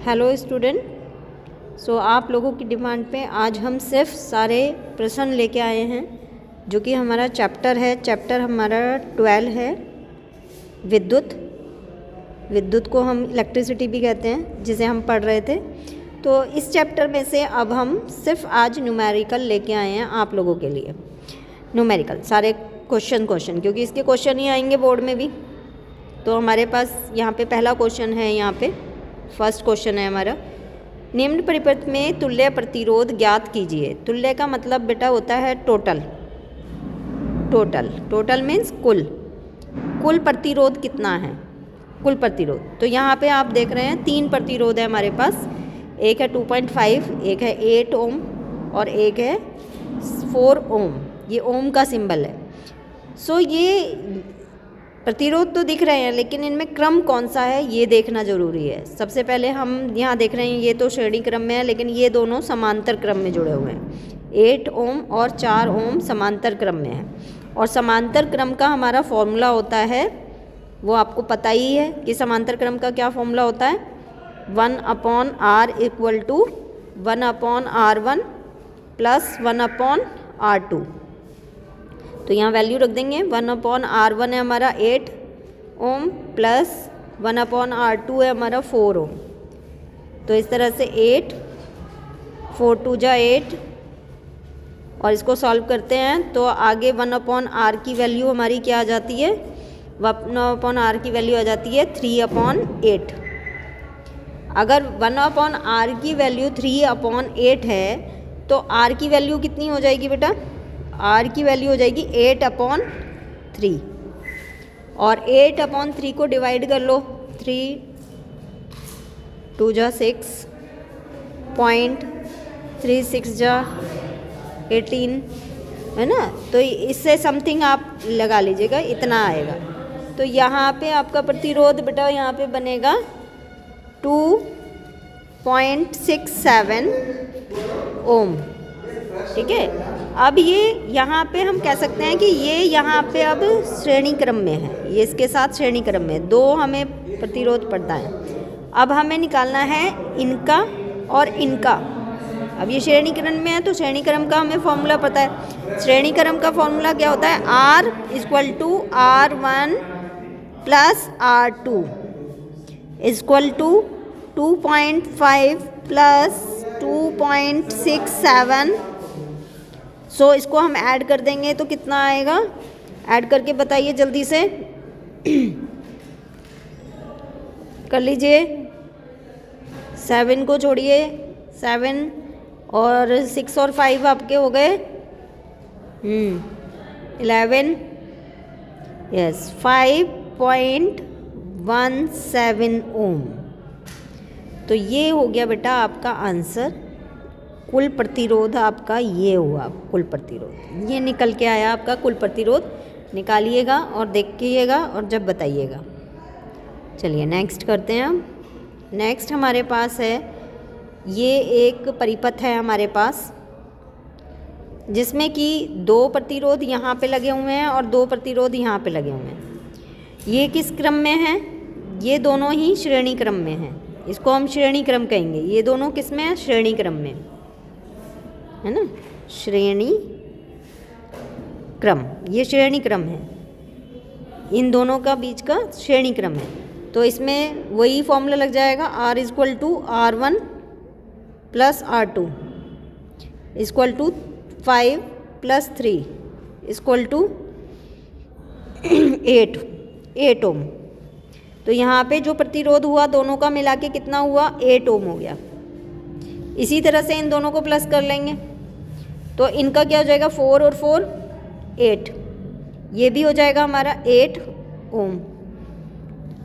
Hello student. सो आप लोगों की डिमांड पे आज हम सिर्फ सारे प्रश्न लेके आए हैं जो कि हमारा चैप्टर हमारा 12 है। विद्युत को हम इलेक्ट्रिसिटी भी कहते हैं, जिसे हम पढ़ रहे थे। तो इस चैप्टर में से अब हम सिर्फ आज न्यूमेरिकल लेके आए हैं आप लोगों के लिए। न्यूमेरिकल सारे क्वेश्चन क्योंकि इसके क्वेश्चन ही आएंगे बोर्ड में भी। तो हमारे पास यहाँ पे पहला क्वेश्चन है, यहाँ पे फर्स्ट क्वेश्चन है हमारा, निम्न परिपथ में तुल्य प्रतिरोध ज्ञात कीजिए। तुल्य का मतलब बेटा होता है टोटल मीन्स कुल प्रतिरोध कितना है, कुल प्रतिरोध। तो यहाँ पे आप देख रहे हैं 3 प्रतिरोध है हमारे पास, एक है 2.5, एक है 8 ओम और एक है 4 ओम। ये ओम का सिंबल है। सो ये प्रतिरोध तो दिख रहे हैं, लेकिन इनमें क्रम कौन सा है ये देखना ज़रूरी है। सबसे पहले हम यहाँ देख रहे हैं ये तो श्रेणी क्रम में है, लेकिन ये दोनों समांतर क्रम में जुड़े हुए हैं। 8 ओम और 4 ओम समांतर क्रम में है, और समांतर क्रम का हमारा फॉर्मूला होता है, वो आपको पता ही है कि समांतर क्रम का क्या फॉर्मूला होता है। 1/r = 1/r1 + 1/r2। तो यहाँ वैल्यू रख देंगे। 1/r1 है हमारा 8 ओम प्लस 1/r2 है हमारा 4 ओम। तो इस तरह से 8, 4 2 जा 8, और इसको सॉल्व करते हैं तो आगे 1/r की वैल्यू हमारी क्या आ जाती है, 1/r की वैल्यू आ जाती है 3/8। अगर 1/r की वैल्यू 3/8 है तो r की वैल्यू कितनी हो जाएगी बेटा, r की वैल्यू हो जाएगी 8/3, और 8/3 को डिवाइड कर लो, 3 2 जा 6, 0.36 जा 18, है ना। तो इससे समथिंग आप लगा लीजिएगा, इतना आएगा। तो यहाँ पे आपका प्रतिरोध बेटा यहाँ पे बनेगा 2.67 ओम, ठीक है। अब ये यहाँ पे हम कह सकते हैं कि ये यहाँ पे अब श्रेणी क्रम में है, ये इसके साथ श्रेणी क्रम में 2 हमें प्रतिरोध पड़ता है। अब हमें निकालना है इनका और इनका। अब ये श्रेणी क्रम में है तो श्रेणी क्रम का हमें फॉर्मूला पता है। श्रेणी क्रम का फॉर्मूला क्या होता है, R = R1 + R2 = 2.5 + 2.67। सो इसको हम ऐड कर देंगे तो कितना आएगा, ऐड करके बताइए जल्दी से कर लीजिए। 7 को छोड़िए, 7 और 6 और 5 आपके हो गए 11, यस 5.17 ओम। तो ये हो गया बेटा आपका आंसर। कुल प्रतिरोध आपका ये हुआ, कुल प्रतिरोध ये निकल के आया आपका कुल प्रतिरोध। निकालिएगा और देखिएगा और जब बताइएगा। चलिए नेक्स्ट करते हैं हम। नेक्स्ट हमारे पास है, ये एक परिपथ है हमारे पास जिसमें कि 2 प्रतिरोध यहाँ पे लगे हुए हैं और 2 प्रतिरोध यहाँ पे लगे हुए हैं। ये किस क्रम में है, ये दोनों ही श्रेणी क्रम में हैं। इसको हम श्रेणी क्रम कहेंगे। ये दोनों किस में है, श्रेणी क्रम में, है ना, श्रेणी क्रम, ये श्रेणी क्रम है, इन दोनों का बीच का श्रेणी क्रम है। तो इसमें वही फॉर्मूला लग जाएगा, R = R1 + R2 = 5 + 3 = 8 ओम। तो यहाँ पे जो प्रतिरोध हुआ दोनों का मिला के कितना हुआ, 8 ओम हो गया। इसी तरह से इन दोनों को प्लस कर लेंगे तो इनका क्या हो जाएगा, 4 और 4 8, ये भी हो जाएगा हमारा 8 ओम।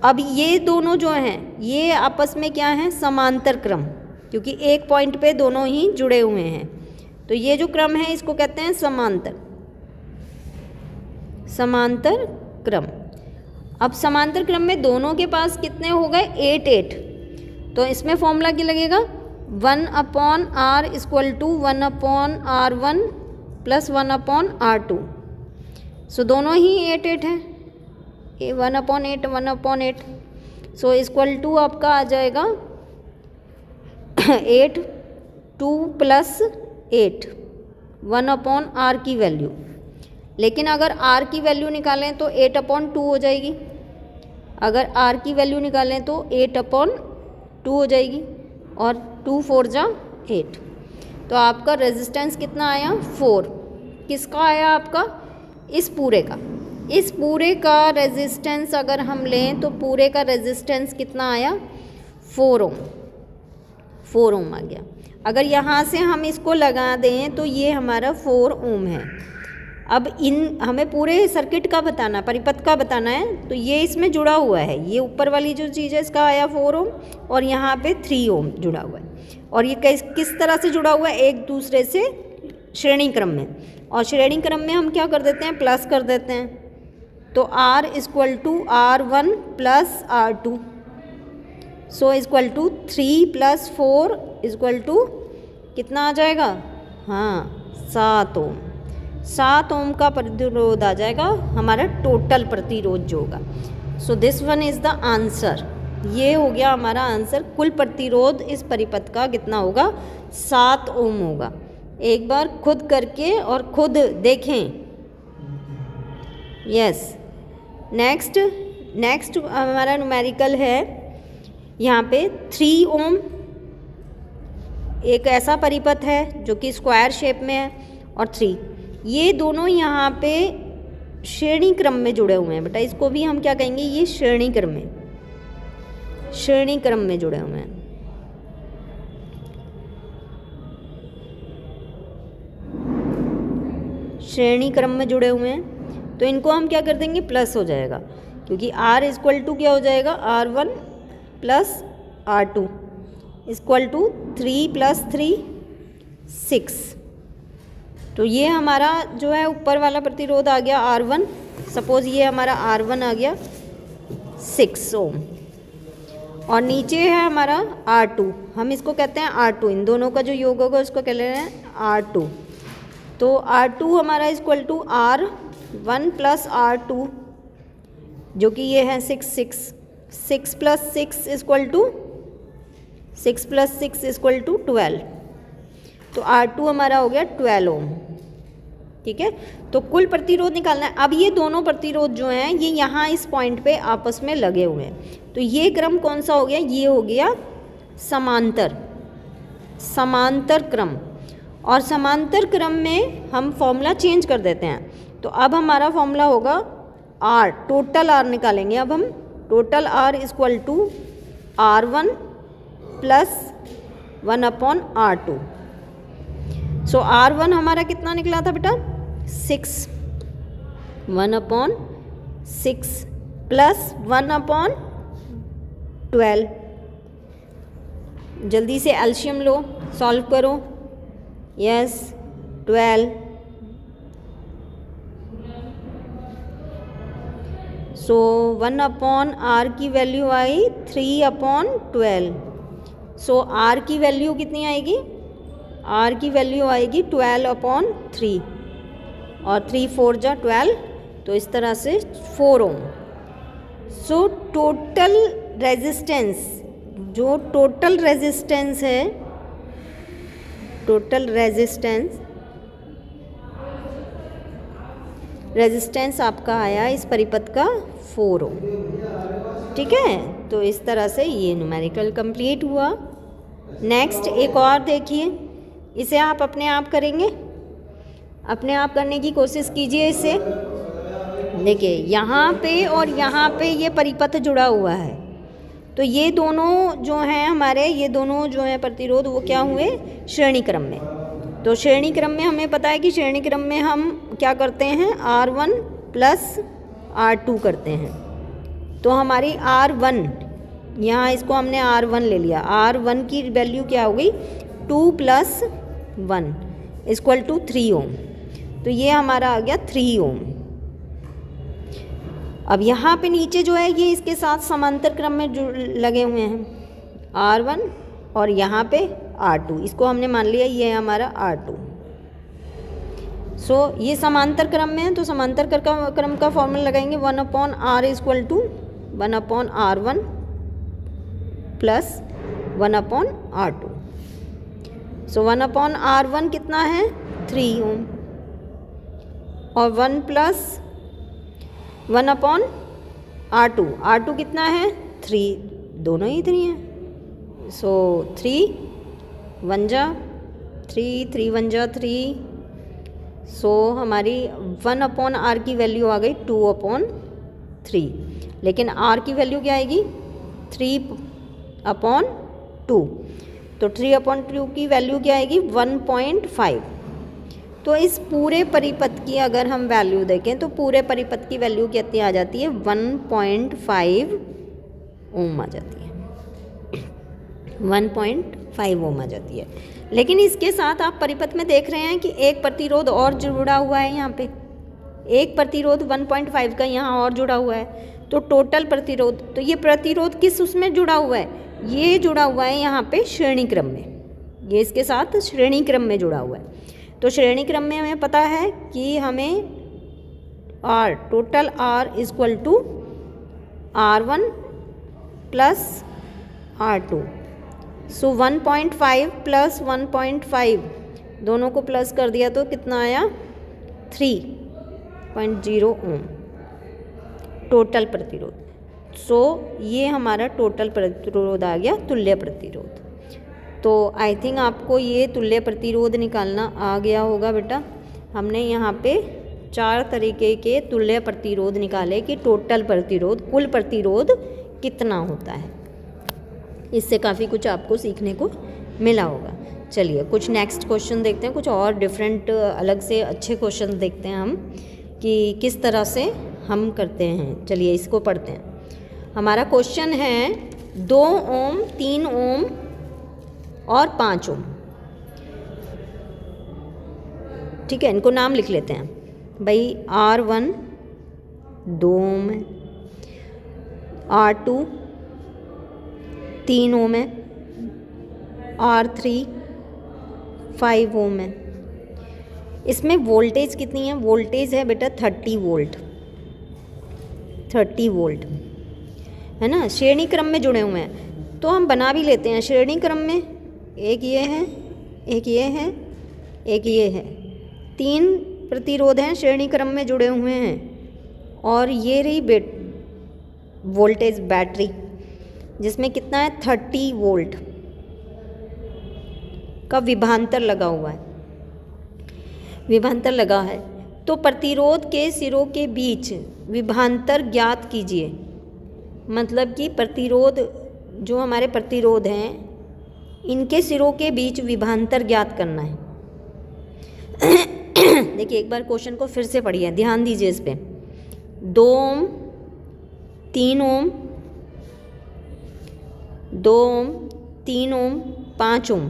अब ये दोनों जो हैं ये आपस में क्या हैं, समांतर क्रम, क्योंकि एक पॉइंट पे दोनों ही जुड़े हुए हैं। तो ये जो क्रम है इसको कहते हैं समांतर क्रम। अब समांतर क्रम में दोनों के पास कितने हो गए, 8 8। तो इसमें फॉर्मूला क्या लगेगा, 1/r = 1/r1 + 1/r2। सो दोनों ही 8 8 हैं, 1/8 1/8। सो इक्वल टू आपका आ जाएगा 8 2 प्लस 8 1/r की वैल्यू। लेकिन अगर r की वैल्यू निकालें तो 8/2 हो जाएगी। अगर r की वैल्यू निकालें तो 8/2 हो जाएगी और 2 4 जा 8। तो आपका रेजिस्टेंस कितना आया 4। किसका आया आपका? इस पूरे का। इस पूरे का रेजिस्टेंस अगर हम लें तो पूरे का रेजिस्टेंस कितना आया 4 ओम। 4 ओम आ गया। अगर यहाँ से हम इसको लगा दें तो ये हमारा 4 ओम है। अब हमें पूरे सर्किट का बताना, परिपथ का बताना है, तो ये इसमें जुड़ा हुआ है। ये ऊपर वाली जो चीज़ है इसका आया 4 ओम और यहाँ पे 3 ओम जुड़ा हुआ है। और ये किस तरह से जुड़ा हुआ है? एक दूसरे से श्रेणी क्रम में। और श्रेणी क्रम में हम क्या कर देते हैं? प्लस कर देते हैं। तो R = R1 प्लस R2 सो = 3 + 4 = कितना आ जाएगा? हाँ 7 ओम। 7 ओम का प्रतिरोध आ जाएगा हमारा टोटल प्रतिरोध जो होगा। So this one is the answer. ये हो गया हमारा आंसर। कुल प्रतिरोध इस परिपथ का कितना होगा? 7 ओम होगा। एक बार खुद करके और खुद देखें। यस। नेक्स्ट हमारा न्यूमेरिकल है यहाँ पे 3 ओम। एक ऐसा परिपथ है जो कि स्क्वायर शेप में है और 3, ये दोनों यहाँ पे श्रेणी क्रम में जुड़े हुए हैं। बेटा इसको भी हम क्या कहेंगे? ये श्रेणी क्रम में जुड़े हुए हैं। श्रेणी क्रम में जुड़े हुए हैं तो इनको हम क्या कर देंगे? प्लस हो जाएगा, क्योंकि R = क्या हो जाएगा? R1 plus R2 = 3 + 3 6। तो ये हमारा जो है ऊपर वाला प्रतिरोध आ गया R1। सपोज ये हमारा R1 आ गया 6 ओम और नीचे है हमारा R2। हम इसको कहते हैं R2। इन दोनों का जो योग होगा उसको कह ले रहे हैं R2। तो R2 हमारा = R1 प्लस R2 जो कि ये है 6 6 + 6 = 12। तो R2 हमारा हो गया 12 ओम। ठीक है, तो कुल प्रतिरोध निकालना है। अब ये दोनों प्रतिरोध जो हैं ये यहाँ इस पॉइंट पे आपस में लगे हुए हैं। तो ये क्रम कौन सा हो गया? ये हो गया समांतर क्रम। और समांतर क्रम में हम फॉर्मूला चेंज कर देते हैं। तो अब हमारा फॉर्मूला होगा R, टोटल R निकालेंगे। अब हम total R = R1 plus 1/R2। सो R1 हमारा कितना निकला था बेटा? 6। 1/6 प्लस 1/12। जल्दी से एलसीएम लो, सॉल्व करो। यस 12। सो 1/R की वैल्यू आई 3/12। सो R की वैल्यू कितनी आएगी? R की वैल्यू आएगी 12/3 और 3 4 जा 12। तो इस तरह से 4 ओम। सो टोटल रेजिस्टेंस, जो टोटल रेजिस्टेंस है, टोटल रेजिस्टेंस आपका आया इस परिपथ का 4 ओम। ठीक है, तो इस तरह से ये न्यूमेरिकल कंप्लीट हुआ। नेक्स्ट एक और देखिए, इसे आप अपने आप करेंगे, अपने आप करने की कोशिश कीजिए इसे। देखिए यहाँ पे और यहाँ पे ये परिपथ जुड़ा हुआ है। तो ये दोनों जो हैं हमारे, ये दोनों जो हैं प्रतिरोध, वो क्या हुए? श्रेणी क्रम में। तो श्रेणी क्रम में हमें पता है कि श्रेणी क्रम में हम क्या करते हैं? R1 प्लस R2 करते हैं। तो हमारी R1, यहाँ इसको हमने R1 ले लिया। R1 की वैल्यू क्या हो गई? 2 + 1 = 3 ओम। तो ये हमारा आ गया 3 ओम। अब यहाँ पे नीचे जो है ये इसके साथ समांतर क्रम में लगे हुए हैं R1 और यहाँ पे R2। इसको हमने मान लिया ये हमारा R2। सो ये समांतर क्रम में है, तो समांतर क्रम का फॉर्मूला लगाएंगे 1/R = 1/R1 प्लस 1/R2। सो 1/R1 कितना है 3 ओम, और 1 प्लस 1/R2, R2 कितना है 3, दोनों ही 3 हैं। सो 3 1 जा 3, 3 1 जा 3। सो हमारी 1/R की वैल्यू आ गई 2/3, लेकिन R की वैल्यू क्या आएगी 3/2, तो 3/2 की वैल्यू क्या आएगी 1.5। तो इस पूरे परिपथ की अगर हम वैल्यू देखें तो पूरे परिपथ की वैल्यू कितनी आ जाती है 1.5 ओम आ जाती है, 1.5 ओम आ जाती है। लेकिन इसके साथ आप परिपथ में देख रहे हैं कि एक प्रतिरोध और जुड़ा हुआ है, यहाँ पे एक प्रतिरोध 1.5 का यहाँ और जुड़ा हुआ है, तो टोटल प्रतिरोध, तो ये प्रतिरोध किस उसमें जुड़ा हुआ है, ये जुड़ा हुआ है यहाँ पे श्रेणी क्रम में, ये इसके साथ श्रेणी क्रम में जुड़ा हुआ है। तो श्रेणी क्रम में हमें पता है कि हमें R total R equal to R1 plus R2। So 1.5 plus 1.5 दोनों को प्लस कर दिया तो कितना आया 3.0 ओम टोटल प्रतिरोध। सो ये हमारा टोटल प्रतिरोध आ गया, तुल्य प्रतिरोध। तो आई थिंक आपको ये तुल्य प्रतिरोध निकालना आ गया होगा बेटा। हमने यहाँ पे 4 तरीके के तुल्य प्रतिरोध निकाले कि टोटल प्रतिरोध, कुल प्रतिरोध कितना होता है। इससे काफ़ी कुछ आपको सीखने को मिला होगा। चलिए कुछ नेक्स्ट क्वेश्चन देखते हैं, कुछ और डिफरेंट अलग से अच्छे क्वेश्चन देखते हैं हम कि किस तरह से हम करते हैं। चलिए इसको पढ़ते हैं। हमारा क्वेश्चन है 2 ओम, 3 ओम और 5 ओम। ठीक है, इनको नाम लिख लेते हैं भाई। R1 2 ओम है, R2 3 ओम है, R3 5 ओम है। इसमें वोल्टेज कितनी है, वोल्टेज है बेटा 30 वोल्ट, 30 वोल्ट है ना। श्रेणी क्रम में जुड़े हुए हैं तो हम बना भी लेते हैं श्रेणी क्रम में। एक ये है, एक ये है, एक ये है, 3 प्रतिरोध हैं श्रेणी क्रम में जुड़े हुए हैं। और ये रही वोल्टेज बैटरी जिसमें कितना है 30 वोल्ट का विभवांतर लगा हुआ है, विभवांतर लगा है। तो प्रतिरोध के सिरों के बीच विभवांतर ज्ञात कीजिए। मतलब कि प्रतिरोध, जो हमारे प्रतिरोध हैं इनके सिरों के बीच विभवांतर ज्ञात करना है। देखिए एक बार क्वेश्चन को फिर से पढ़िए, ध्यान दीजिए इस पे। 2 ओम, 3 ओम, 2 ओम, 3 ओम, 5 ओम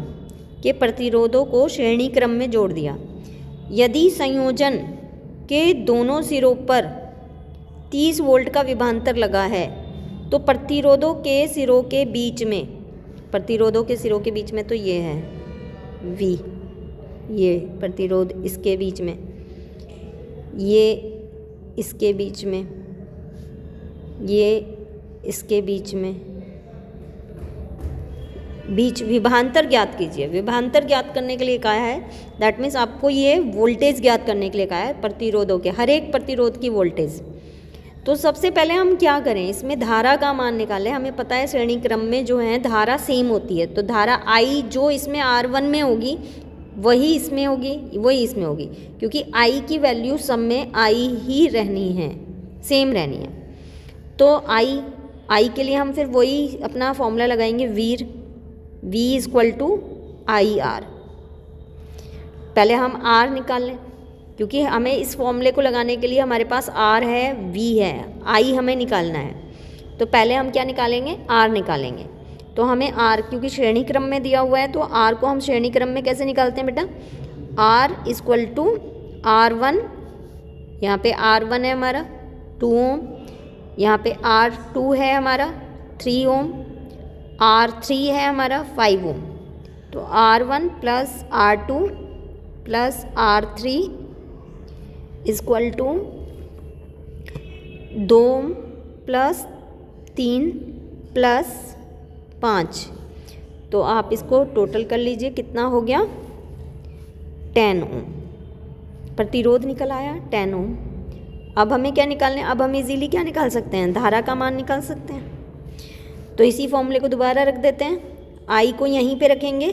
के प्रतिरोधों को श्रेणी क्रम में जोड़ दिया। यदि संयोजन के दोनों सिरों पर 30 वोल्ट का विभवांतर लगा है तो प्रतिरोधों के सिरों के बीच में, प्रतिरोधों के सिरों के बीच में तो ये है V, ये प्रतिरोध इसके बीच में, ये इसके बीच में, ये इसके बीच में, बीच विभवांतर ज्ञात कीजिए। विभवांतर ज्ञात करने के लिए कहा है, दैट मीन्स आपको ये वोल्टेज ज्ञात करने के लिए कहा है प्रतिरोधों के, हर एक प्रतिरोध की वोल्टेज। तो सबसे पहले हम क्या करें, इसमें धारा का मान निकालें। हमें पता है श्रेणी क्रम में जो है धारा सेम होती है, तो धारा I जो इसमें R1 में होगी वही इसमें होगी, वही इसमें होगी, क्योंकि I की वैल्यू सब में I ही रहनी है, सेम रहनी है। तो I के लिए हम फिर वही अपना फॉर्मूला लगाएंगे, V इक्वल टू IR। पहले हम R निकाल लें, क्योंकि हमें इस फॉर्मूले को लगाने के लिए हमारे पास R है, V है, I हमें निकालना है। तो पहले हम क्या निकालेंगे, R निकालेंगे। तो हमें R, क्योंकि श्रेणी क्रम में दिया हुआ है, तो R को हम श्रेणी क्रम में कैसे निकालते हैं बेटा, R इक्वल टू R1, यहाँ पे R1 है हमारा 2 ओम, यहाँ पे R2 है हमारा 3 ओम, R3 है हमारा 5 ओम। तो R1 plus R2 plus R3 equal to 2 plus 3 plus 5, तो आप इसको टोटल कर लीजिए, कितना हो गया 10 ओम। प्रतिरोध निकल आया 10 ओम। अब हमें क्या निकालना है, अब हम इजीली क्या निकाल सकते हैं, धारा का मान निकाल सकते हैं। तो इसी फॉर्मूले को दोबारा रख देते हैं, आई को यहीं पे रखेंगे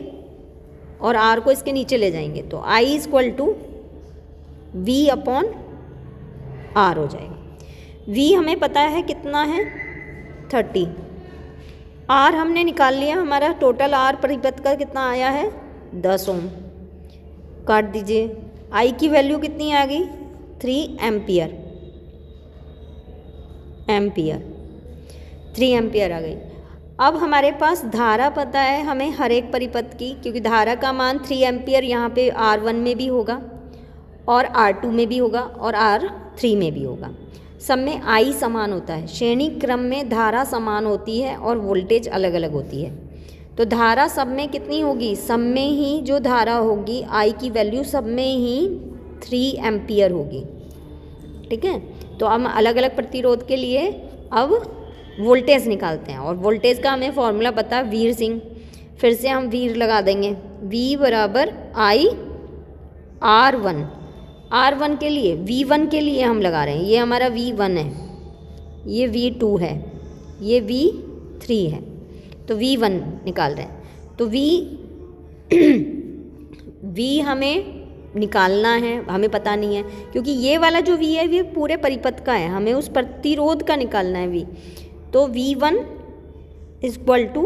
और आर को इसके नीचे ले जाएंगे, तो I is equal to V upon R हो जाएगा। वी हमें पता है कितना है 30, आर हमने निकाल लिया, हमारा टोटल आर परिपथ का कितना आया है 10 ओम। काट दीजिए, आई की वैल्यू कितनी आ गई 3 एम्पियर, 3 एम्पियर आ गई। अब हमारे पास धारा पता है हमें हर एक परिपथ की, क्योंकि धारा का मान 3 एम्पियर यहाँ पे R1 में भी होगा और R2 में भी होगा और R3 में भी होगा। सब में I समान होता है, श्रेणी क्रम में धारा समान होती है और वोल्टेज अलग अलग होती है। तो धारा सब में कितनी होगी, सब में ही जो धारा होगी I की वैल्यू सब में ही 3 एम्पियर होगी। ठीक है, तो हम अलग अलग प्रतिरोध के लिए अब वोल्टेज निकालते हैं, और वोल्टेज का हमें फॉर्मूला पता है वीर सिंह। फिर से हम वीर लगा देंगे, V बराबर I R1। R1 के लिए, V1 के लिए हम लगा रहे हैं, ये हमारा V1 है, ये V2 है, ये V3 है, तो V1 निकाल रहे हैं। तो V हमें निकालना है, हमें पता नहीं है, क्योंकि ये वाला जो V है ये पूरे परिपथ का है, हमें उस प्रतिरोध का निकालना है V। तो V1 is equal to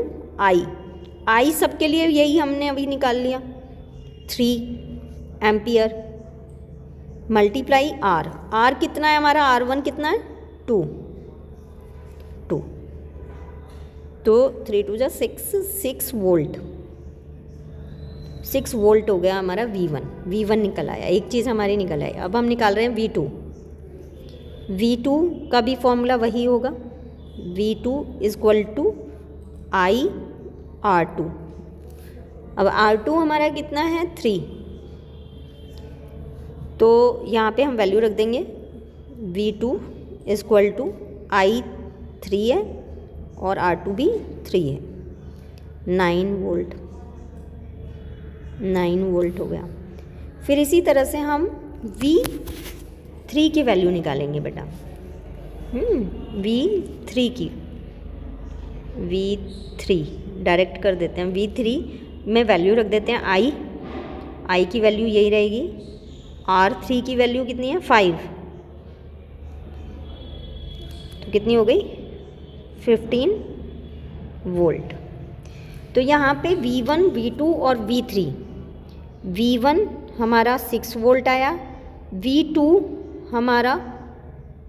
I सबके लिए यही हमने अभी निकाल लिया 3 एम्पियर मल्टीप्लाई R कितना है हमारा, R1 कितना है 2, तो 3 2 6 वोल्ट, 6 वोल्ट हो गया हमारा V1 निकल आया, एक चीज़ हमारी निकल आई। अब हम निकाल रहे हैं V2 का भी फॉर्मूला वही होगा, V2 is equal to I R2। अब R2 हमारा कितना है 3, तो यहाँ पे हम वैल्यू रख देंगे, V2 is equal to I 3 है और R2 भी 3 है, 9 वोल्ट हो गया। फिर इसी तरह से हम V3 की वैल्यू निकालेंगे बेटा, V3 डायरेक्ट कर देते हैं, V3 में वैल्यू रख देते हैं I की वैल्यू यही रहेगी, R3 की वैल्यू कितनी है 5, तो कितनी हो गई 15 वोल्ट। तो यहाँ पे V1, V2 और V1 हमारा 6 वोल्ट आया, V2 हमारा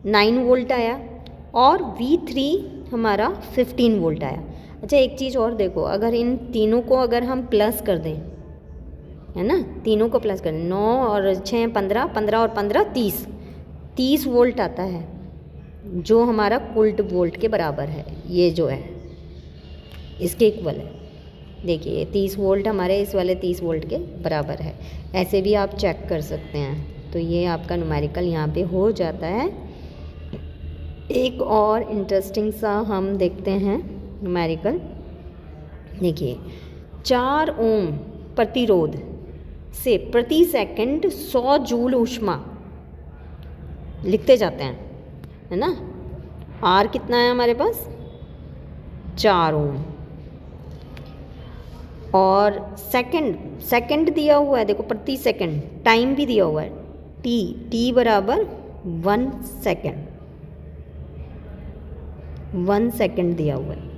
9 वोल्ट आया और V3 हमारा 15 वोल्ट आया। अच्छा एक चीज़ और देखो, अगर इन तीनों को अगर हम प्लस कर दें, है ना, तीनों को प्लस कर दें, 9 और 6 15, 15 और 15 30 वोल्ट आता है, जो हमारा कुल वोल्ट के बराबर है। ये जो है इसके इक्वल है, देखिए 30 वोल्ट हमारे इस वाले 30 वोल्ट के बराबर है। ऐसे भी आप चेक कर सकते हैं। तो ये आपका न्यूमेरिकल यहाँ पे हो जाता है। एक और इंटरेस्टिंग सा हम देखते हैं न्यूमेरिकल, देखिए 4 ओम प्रतिरोध से प्रति सेकंड 100 जूल ऊष्मा लिखते जाते हैं, है ना। आर कितना है हमारे पास 4 ओम, और सेकंड दिया हुआ है, देखो प्रति सेकंड, टाइम भी दिया हुआ है, टी बराबर 1 सेकंड, 1 सेकंड दिया हुआ है।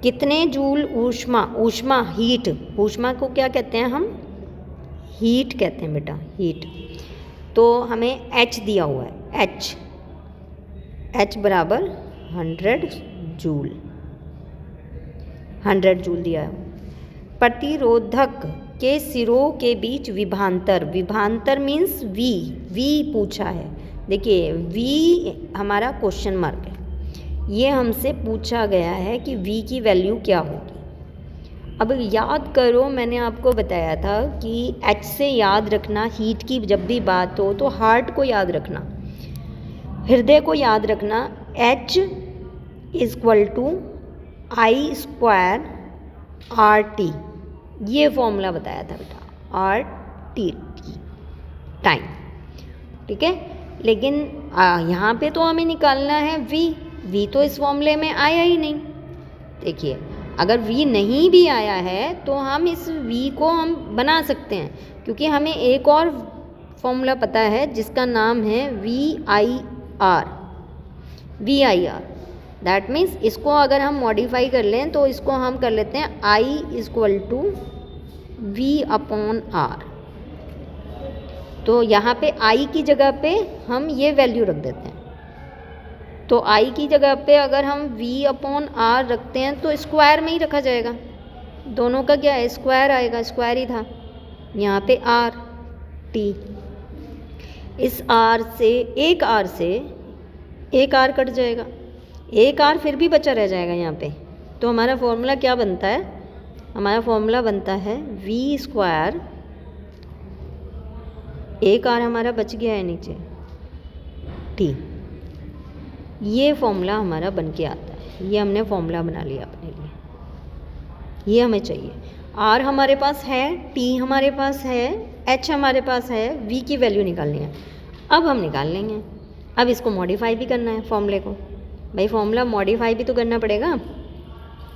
कितने जूल ऊष्मा हीट, ऊष्मा को क्या कहते हैं हम, हीट कहते हैं बेटा, हीट। तो हमें H दिया हुआ है, H बराबर 100 जूल, 100 जूल दिया है। प्रतिरोधक के सिरों के बीच विभांतर मीन्स V पूछा है। देखिए V हमारा क्वेश्चन मार्क है, ये हमसे पूछा गया है कि V की वैल्यू क्या होगी। अब याद करो, मैंने आपको बताया था कि H से याद रखना, हीट की जब भी बात हो तो हार्ट को याद रखना, हृदय को याद रखना। H equal to I square RT, ये फॉर्मूला बताया था बेटा, RT टाइम, ठीक है। लेकिन यहाँ पे तो हमें निकालना है V तो इस फॉर्मूले में आया ही नहीं। देखिए अगर V नहीं भी आया है तो हम इस V को हम बना सकते हैं, क्योंकि हमें एक और फॉर्मूला पता है जिसका नाम है VIR। दैट मीन्स इसको अगर हम मॉडिफाई कर लें तो इसको हम कर लेते हैं I = V/R। तो यहाँ पे I की जगह पे हम ये वैल्यू रख देते हैं। तो I की जगह पे अगर हम V/R रखते हैं तो स्क्वायर में ही रखा जाएगा, दोनों का क्या है, स्क्वायर आएगा, स्क्वायर ही था। यहाँ पे RT, इस R से एक R कट जाएगा, एक R फिर भी बचा रह जाएगा यहाँ पे। तो हमारा फॉर्मूला क्या बनता है, हमारा फॉर्मूला बनता है V², एक R हमारा बच गया है नीचे, T। ये फॉर्मूला हमारा बन के आता है, ये हमने फॉर्मूला बना लिया अपने लिए, ये हमें चाहिए। R हमारे पास है, T हमारे पास है, H हमारे पास है, V की वैल्यू निकालनी है। अब हम निकाल लेंगे। अब इसको मॉडिफाई भी करना है फॉर्मूले को, भाई फॉर्मूला मॉडिफाई भी तो करना पड़ेगा,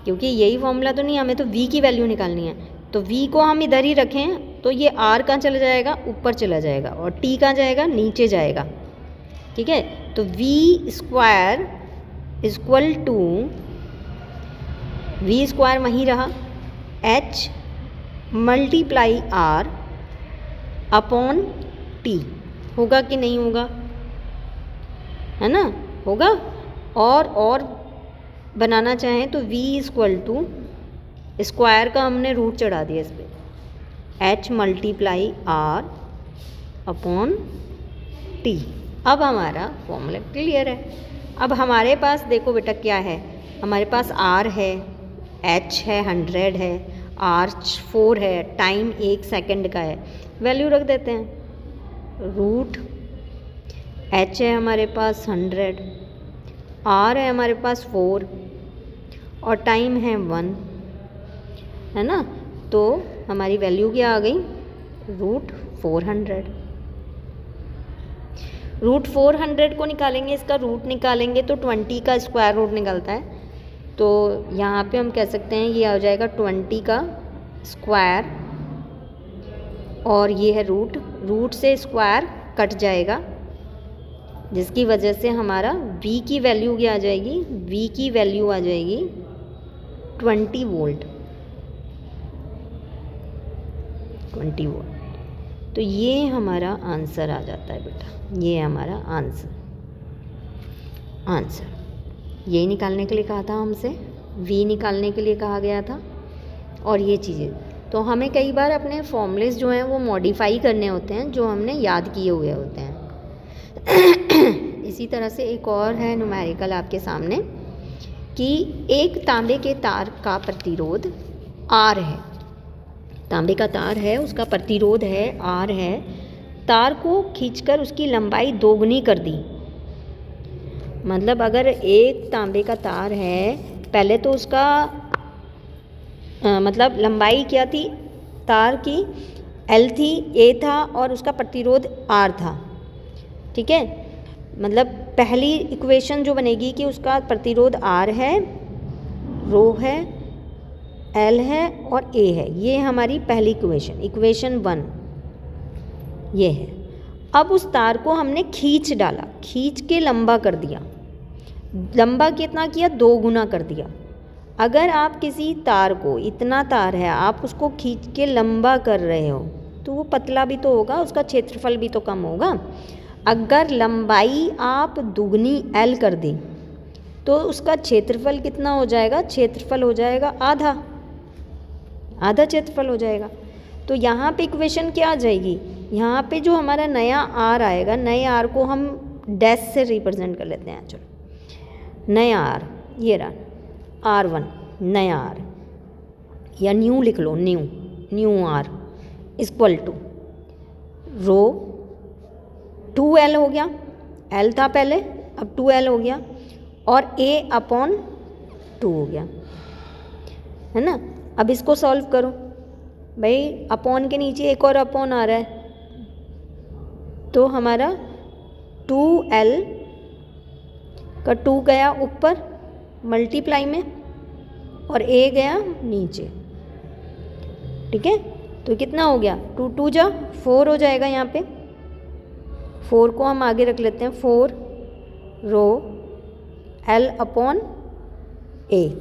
क्योंकि यही फॉर्मूला तो नहीं, हमें तो V की वैल्यू निकालनी है। तो V को हम इधर ही रखें तो ये R कहाँ चला जाएगा, ऊपर चला जाएगा, और T कहाँ जाएगा, नीचे जाएगा, ठीक है। तो V² वहीं रहा, H × R अपॉन T, होगा कि नहीं होगा, है ना, होगा। और बनाना चाहें तो V = स्क्वायर का हमने रूट चढ़ा दिया इस पर, H × R अपॉन T। अब हमारा फॉर्मूला क्लियर है। अब हमारे पास देखो बेटा क्या है, हमारे पास R है, H है 100 है, R 4 है, टाइम 1 सेकंड का है, वैल्यू रख देते हैं। रूट H है हमारे पास 100, R है हमारे पास 4 और टाइम है 1, है ना। तो हमारी वैल्यू क्या आ गई, √400। √400 को निकालेंगे, इसका रूट निकालेंगे तो 20 का स्क्वायर रूट निकलता है। तो यहाँ पे हम कह सकते हैं ये आ जाएगा 20 का स्क्वायर, और ये है रूट से स्क्वायर कट जाएगा, जिसकी वजह से हमारा V की वैल्यू क्या आ जाएगी, V की वैल्यू आ जाएगी 20 वोल्ट। तो ये हमारा आंसर आ जाता है बेटा, ये है हमारा आंसर। यही निकालने के लिए कहा था हमसे, V निकालने के लिए कहा गया था। और ये चीज़ें तो हमें कई बार अपने फॉर्मूलेस जो हैं वो मॉडिफाई करने होते हैं, जो हमने याद किए हुए होते हैं। इसी तरह से एक और है न्यूमेरिकल आपके सामने कि एक तांबे के तार का प्रतिरोध R है, तांबे का तार है, उसका प्रतिरोध है R है, तार को खींचकर उसकी लंबाई दोगुनी कर दी। मतलब अगर एक तांबे का तार है, पहले तो उसका मतलब लंबाई क्या थी तार की, L थी, A था, और उसका प्रतिरोध R था, ठीक है। मतलब पहली इक्वेशन जो बनेगी कि उसका प्रतिरोध R है, रो है, L है और A है, ये हमारी पहली इक्वेशन 1 ये है। अब उस तार को हमने खींच डाला, खींच के लंबा कर दिया। लंबा कितना किया, 2 गुना कर दिया। अगर आप किसी तार को, इतना तार है, आप उसको खींच के लंबा कर रहे हो तो वो पतला भी तो होगा, उसका क्षेत्रफल भी तो कम होगा। अगर लंबाई आप दुगनी L कर दी तो उसका क्षेत्रफल कितना हो जाएगा, क्षेत्रफल हो जाएगा आधा क्षेत्रफल हो जाएगा। तो यहाँ पे इक्वेशन क्या आ जाएगी, यहाँ पे जो हमारा नया R आएगा, नए R को हम डैश से रिप्रेजेंट कर लेते हैं। चलो नया R, ये रहा R1, नया R, या न्यू लिख लो, new R equal to rho 2L हो गया, L था पहले, अब 2L हो गया, और A/2 हो गया, है ना। अब इसको सॉल्व करो भाई, अपॉन के नीचे एक और अपॉन आ रहा है, तो हमारा 2l का 2 गया ऊपर मल्टीप्लाई में और a गया नीचे, ठीक है। तो कितना हो गया, 2 2 जा 4 हो जाएगा। यहाँ पे 4 को हम आगे रख लेते हैं, 4 रो l अपॉन a,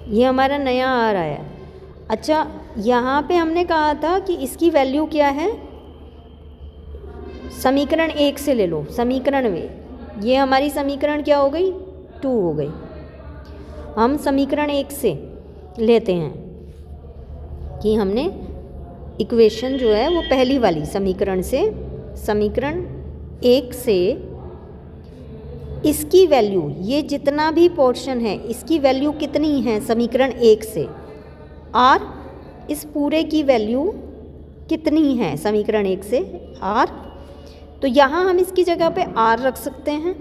ये हमारा नया आ रहा है। अच्छा, यहाँ पे हमने कहा था कि इसकी वैल्यू क्या है, समीकरण 1 से ले लो, समीकरण में ये हमारी समीकरण क्या हो गई, 2 हो गई। हम समीकरण 1 से लेते हैं कि हमने इक्वेशन जो है वो पहली वाली समीकरण से, समीकरण 1 से इसकी वैल्यू, ये जितना भी पोर्शन है इसकी वैल्यू कितनी है समीकरण 1 से, r, इस पूरे की वैल्यू कितनी है समीकरण 1 से, r। तो यहाँ हम इसकी जगह पे r रख सकते हैं,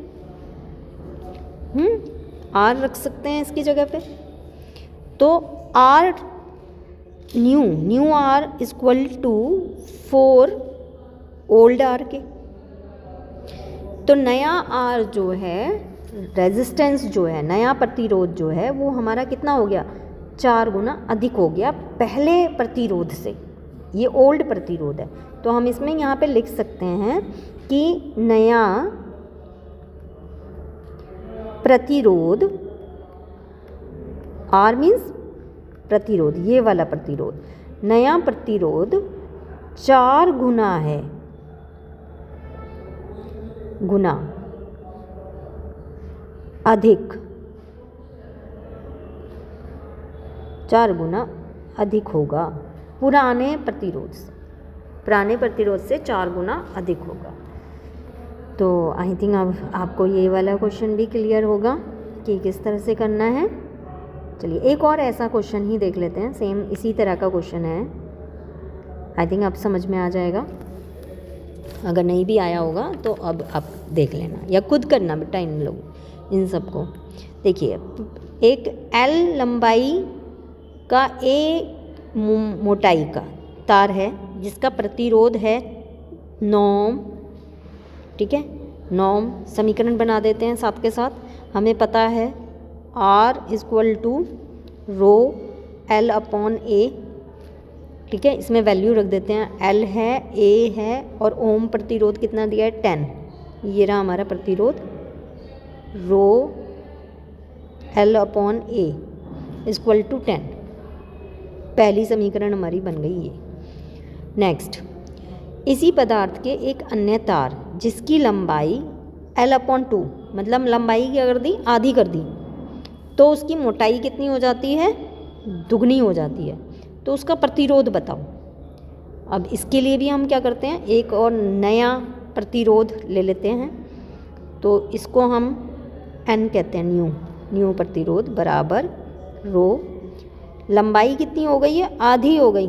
r रख सकते हैं इसकी जगह पे। तो r new r equal to 4 old r के। तो नया r जो है, रेजिस्टेंस जो है, नया प्रतिरोध जो है वो हमारा कितना हो गया, 4 गुना अधिक हो गया पहले प्रतिरोध से। ये ओल्ड प्रतिरोध है, तो हम इसमें यहाँ पे लिख सकते हैं कि नया प्रतिरोध, R मीन्स प्रतिरोध, ये वाला प्रतिरोध, नया प्रतिरोध 4 गुना है, गुना अधिक, 4 गुना अधिक होगा पुराने प्रतिरोध से, पुराने प्रतिरोध से 4 गुना अधिक होगा। तो आई थिंक अब आपको ये वाला क्वेश्चन भी क्लियर होगा कि किस तरह से करना है। चलिए एक और ऐसा क्वेश्चन ही देख लेते हैं, सेम इसी तरह का क्वेश्चन है, आई थिंक अब समझ में आ जाएगा। अगर नहीं भी आया होगा तो अब आप देख लेना या खुद करना बेटा इन लोग, इन सबको। देखिए, एक L लंबाई का A मोटाई का तार है जिसका प्रतिरोध है 9, ठीक है, 9। समीकरण बना देते हैं साथ के साथ। हमें पता है R equal to rho L upon A, ठीक है। इसमें वैल्यू रख देते हैं, L है, A है और ओम प्रतिरोध कितना दिया है, 10। ये रहा हमारा प्रतिरोध, rho L upon A equal to 10। पहली समीकरण हमारी बन गई ये। नेक्स्ट, इसी पदार्थ के एक अन्य तार जिसकी लंबाई L अपॉन 2, मतलब लंबाई क्या कर दी, आधी कर दी, तो उसकी मोटाई कितनी हो जाती है, दुगनी हो जाती है। तो उसका प्रतिरोध बताओ। अब इसके लिए भी हम क्या करते हैं, एक और नया प्रतिरोध ले लेते हैं। तो इसको हम N कहते हैं, न्यू प्रतिरोध बराबर रो, लंबाई कितनी हो गई है, आधी हो गई,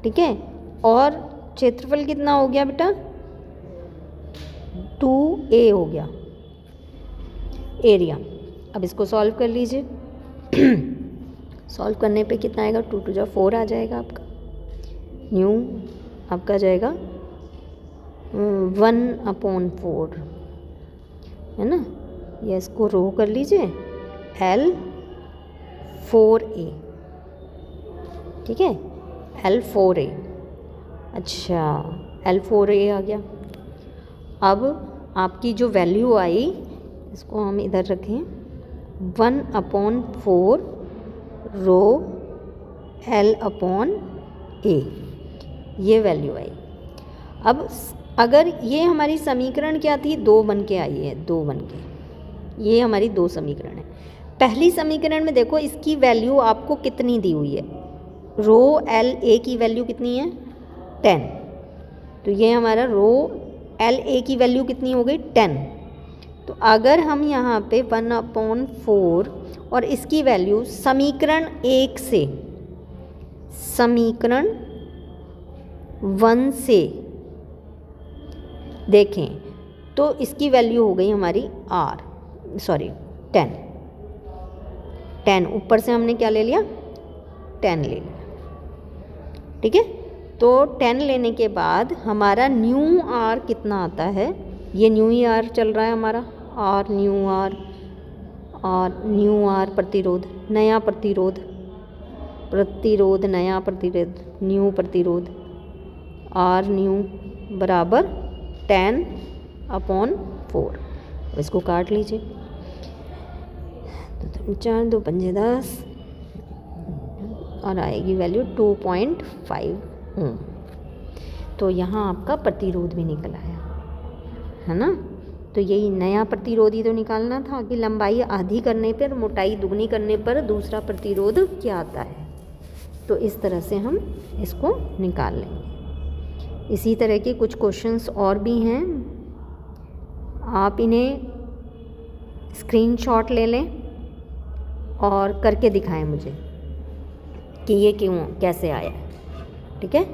ठीक है। और क्षेत्रफल कितना हो गया बेटा, 2a हो गया एरिया। अब इसको सॉल्व कर लीजिए। सॉल्व करने पे कितना आएगा, 2 2 जा 4 आ जाएगा आपका। न्यू आपका जाएगा 1/4, है ना। या इसको रो कर लीजिए, L4a, ठीक है, L4a। अच्छा, L4a आ गया। अब आपकी जो वैल्यू आई, इसको हम इधर रखें, 1/4 रो L अपॉन A, ये वैल्यू आई। अब अगर ये हमारी समीकरण क्या थी, 2 बन के आई है, 2 बन के, ये हमारी 2 समीकरण है। पहली समीकरण में देखो इसकी वैल्यू आपको कितनी दी हुई है, रो L A की वैल्यू कितनी है, 10। तो ये हमारा रो L A की वैल्यू कितनी हो गई, 10। तो अगर हम यहाँ पे 1/4 और इसकी वैल्यू समीकरण 1 से समीकरण 1 से देखें तो इसकी वैल्यू हो गई हमारी 10, 10, ऊपर से हमने क्या ले लिया, 10 ले लिया, ठीक है। तो 10 लेने के बाद हमारा न्यू आर कितना आता है, ये न्यू ही आर चल रहा है हमारा, आर न्यू आर, और न्यू आर प्रतिरोध, नया प्रतिरोध, प्रतिरोध नया प्रतिरोध, न्यू प्रतिरोध, आर न्यू बराबर 10/4। इसको काट लीजिए, तो 4 2 5 10 और आएगी वैल्यू 2.5 ओम। तो यहाँ आपका प्रतिरोध भी निकल आया, है ना। तो यही नया प्रतिरोधी तो निकालना था कि लंबाई आधी करने पर, मोटाई दुगनी करने पर दूसरा प्रतिरोध क्या आता है। तो इस तरह से हम इसको निकाल लेंगे। इसी तरह के कुछ क्वेश्चंस और भी हैं, आप इन्हें स्क्रीनशॉट ले लें और करके दिखाएं मुझे कि ये क्यों कैसे आया, ठीक है।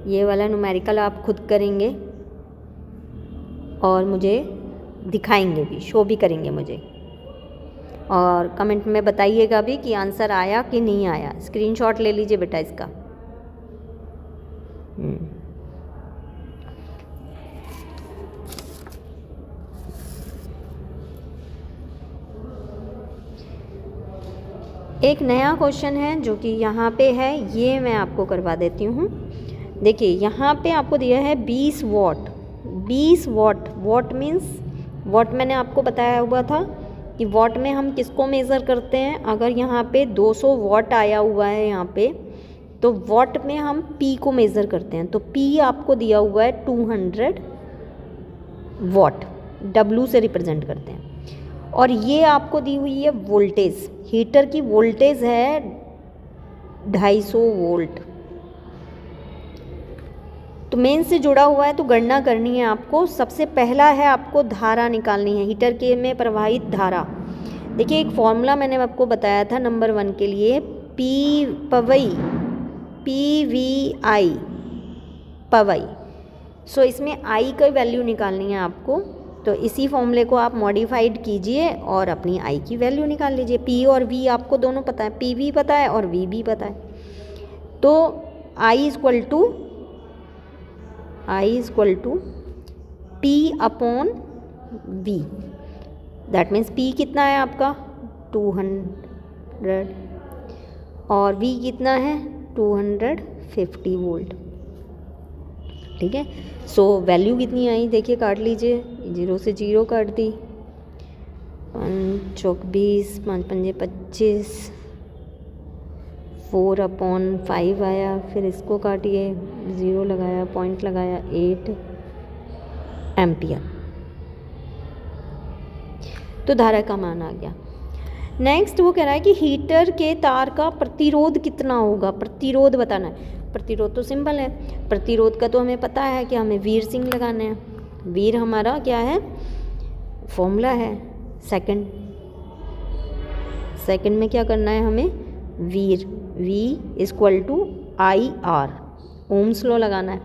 ये वाला न्यूमेरिकल आप खुद करेंगे और मुझे दिखाएंगे भी, शो भी करेंगे मुझे, और कमेंट में बताइएगा भी कि आंसर आया कि नहीं आया। स्क्रीनशॉट ले लीजिए बेटा इसका। एक नया क्वेश्चन है जो कि यहाँ पे है, ये मैं आपको करवा देती हूँ। देखिए यहाँ पे आपको दिया है 20 what. 20 what, what means, what मैंने आपको बताया हुआ था कि वॉट में हम किसको मेज़र करते हैं। अगर यहाँ पे 200 वॉट आया हुआ है यहाँ पे, तो वॉट में हम पी को मेज़र करते हैं। तो पी आपको दिया हुआ है 200 वॉट, डब्ल्यू से रिप्रेजेंट करते हैं। और ये आपको दी हुई है वोल्टेज, हीटर की वोल्टेज है 250 वोल्ट। तो मेन से जुड़ा हुआ है, तो गणना करनी है आपको। सबसे पहला है आपको धारा निकालनी है, हीटर के में प्रवाहित धारा। देखिए एक फॉर्मूला मैंने आपको बताया था नंबर 1 के लिए, पी पवई, PVI पवई। सो इसमें आई की वैल्यू निकालनी है आपको। तो इसी फॉर्मूले को आप मॉडिफाइड कीजिए और अपनी आई की वैल्यू निकाल लीजिए। पी और वी आपको दोनों पता है, पी भी पता है और वी भी पता है। तो I equal to P upon V, that means P कितना है आपका 200 और वी कितना है 250 वोल्ट, ठीक है। सो वैल्यू कितनी आई देखिए, काट लीजिए, 0 से 0 काट दी, 5 चौक 20, 5 पंजे 25, 4/5 आया। फिर इसको काटिए, 0 लगाया, पॉइंट लगाया, 8 एम्पियर। तो धारा का मान आ गया। नेक्स्ट वो कह रहा है कि हीटर के तार का प्रतिरोध कितना होगा, प्रतिरोध बताना है। प्रतिरोध तो सिंपल है, प्रतिरोध का तो हमें पता है कि हमें वीर सिंह लगाने हैं। वीर हमारा क्या है, फॉर्मूला है सेकंड में क्या करना है हमें, वीर, V = IR, ओम्स लॉ लगाना है।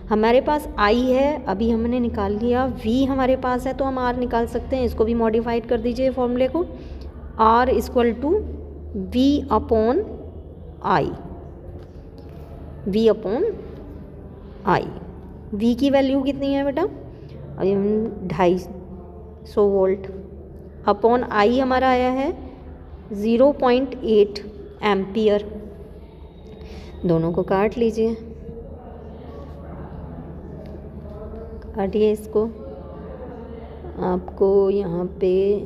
हमारे पास I है, अभी हमने निकाल लिया। V हमारे पास है तो हम R निकाल सकते हैं। इसको भी मॉडिफाइड कर दीजिए फॉर्मूले को, R = V/I। V की वैल्यू कितनी है बेटा, अभी हम 250 वोल्ट, अपॉन I हमारा आया है 0.8 एम्पियर। दोनों को काट लीजिए, काटिए इसको। आपको यहाँ पे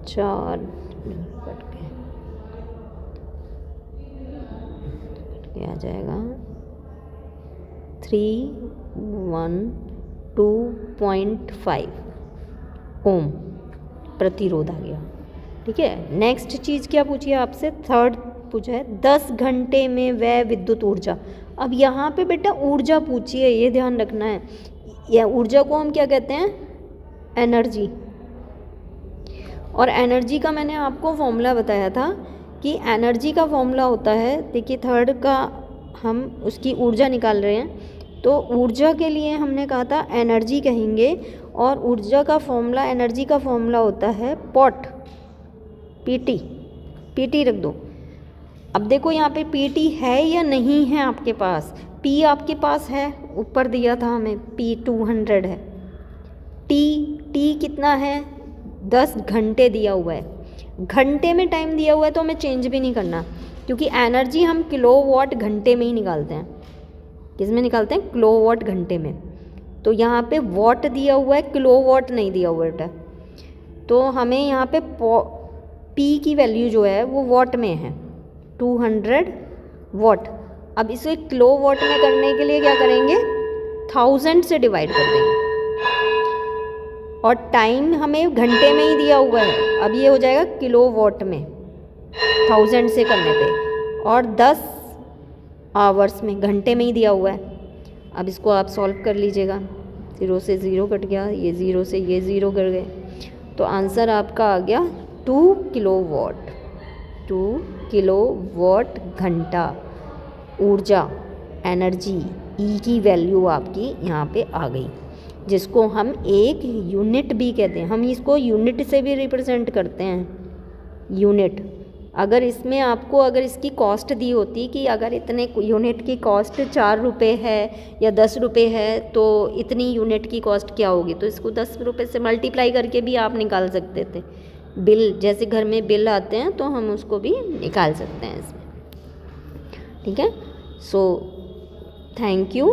4 कट के आ जाएगा 312.5 ओम प्रतिरोध आ गया, ठीक है। नेक्स्ट चीज़ क्या पूछी है आपसे, थर्ड पूछा है 10 घंटे में वह विद्युत ऊर्जा। अब यहाँ पे बेटा ऊर्जा पूछी है, ये ध्यान रखना है। या ऊर्जा को हम क्या कहते हैं, एनर्जी। और एनर्जी का मैंने आपको फॉर्मूला बताया था कि एनर्जी का फॉर्मूला होता है, देखिए थर्ड का हम उसकी ऊर्जा निकाल रहे हैं, तो ऊर्जा के लिए हमने कहा था एनर्जी कहेंगे। और ऊर्जा का फॉर्मूला, एनर्जी का फॉर्मूला होता है पॉट, पीटी, पीटी रख दो। अब देखो यहाँ पे पीटी है या नहीं है आपके पास। पी आपके पास है, ऊपर दिया था हमें, पी 200 है। टी कितना है, 10 घंटे दिया हुआ है, घंटे में टाइम दिया हुआ है तो हमें चेंज भी नहीं करना, क्योंकि एनर्जी हम किलोवाट घंटे में ही निकालते हैं। किस में निकालते हैं, किलोवाट घंटे में। तो यहाँ पे वॉट दिया हुआ है, किलोवाट नहीं दिया हुआ है। तो हमें यहाँ पे पी की वैल्यू जो है वो वॉट में है, 200 वॉट। अब इसे किलोवाट में करने के लिए क्या करेंगे, 1000 से डिवाइड कर देंगे, और टाइम हमें घंटे में ही दिया हुआ है। अब ये हो जाएगा किलोवाट में 1000 से करने पे, और 10 आवर्स में, घंटे में ही दिया हुआ है। अब इसको आप सॉल्व कर लीजिएगा, 0 से 0 कट गया, ये 0 से ये 0 कर गए, तो आंसर आपका आ गया 2 किलोवाट। 2 किलोवाट घंटा ऊर्जा, एनर्जी, ई की वैल्यू आपकी यहाँ पे आ गई, जिसको हम एक यूनिट भी कहते हैं। हम इसको यूनिट से भी रिप्रेजेंट करते हैं, यूनिट। अगर इसमें आपको अगर इसकी कॉस्ट दी होती कि अगर इतने यूनिट की कॉस्ट 4 रुपये है या 10 रुपये है तो इतनी यूनिट की कॉस्ट क्या होगी, तो इसको 10 रुपये से मल्टीप्लाई करके भी आप निकाल सकते थे। बिल, जैसे घर में बिल आते हैं तो हम उसको भी निकाल सकते हैं इसमें, ठीक है। So thank you.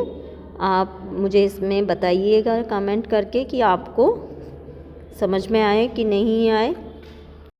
आप मुझे इसमें बताइएगा कमेंट करके कि आपको समझ में आए कि नहीं आए।